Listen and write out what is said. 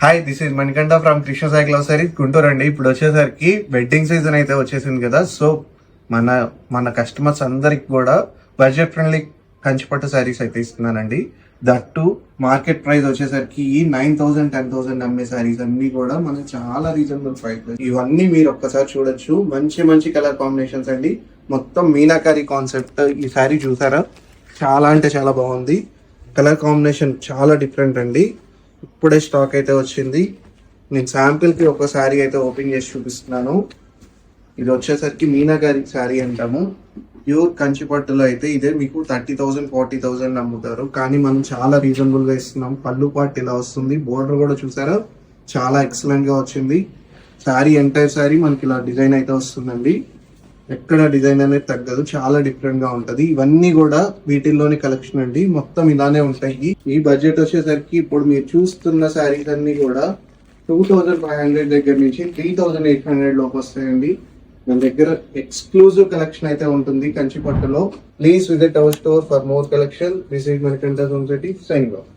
Hi, this is Manikanta from Krishna cycle saris Guntur అండి. ఇప్పుడు వచ్చేసరికి వెడ్డింగ్ సీజన్ అయితే వచ్చేసింది కదా. సో మన కస్టమర్స్ అందరికి కూడా బడ్జెట్ ఫ్రెండ్లీ కంచిపట్టు శారీస్ అయితే ఇస్తున్నానండి. దట్టు మార్కెట్ ప్రైస్ వచ్చేసరికి 9,000 10,000 అమ్మే శారీస్ అన్ని కూడా మనకి చాలా రీజనబుల్ ప్రైస్. ఇవన్నీ మీరు ఒక్కసారి చూడొచ్చు. మంచి మంచి కలర్ కాంబినేషన్స్ అండి. మొత్తం మీనాకారి కాన్సెప్ట్. ఈ శారీ చూసారా, చాలా అంటే చాలా బాగుంది. కలర్ కాంబినేషన్ చాలా డిఫరెంట్ అండి. ఇప్పుడే స్టాక్ అయితే వచ్చింది. నేను శాంపిల్ కి ఒక శారీ అయితే ఓపెన్ చేసి చూపిస్తున్నాను. ఇది వచ్చేసరికి మీనాకారి శారీ అంటాము. ప్యూర్ కంచిపట్టులో అయితే ఇదే మీకు 30,000 40,000 అమ్ముతారు. కానీ మనం చాలా రీజనబుల్ గా ఇస్తున్నాం. పళ్ళు పాటు ఇలా వస్తుంది. బోర్డర్ కూడా చూసారా, చాలా ఎక్సలెంట్ గా వచ్చింది. శారీ ఎంటైర్ శారీ మనకి ఇలా డిజైన్ అయితే వస్తుందండి. ఎక్కడ డిజైన్ అనేది తగ్గదు, చాలా డిఫరెంట్ గా ఉంటది. ఇవన్నీ కూడా వీటిల్లోని కలెక్షన్ అండి. మొత్తం ఇలానే ఉంటాయి. ఈ బడ్జెట్ వచ్చేసరికి ఇప్పుడు మీరు చూస్తున్న శారీస్ అన్ని కూడా 2,500 దగ్గర నుంచి 3,800 లోపు వస్తాయండి. మన దగ్గర ఎక్స్క్లూజివ్ కలెక్షన్ అయితే ఉంటుంది కంచిపట్టులో. Please visit our store for more collection. This is Manikanta society signing of.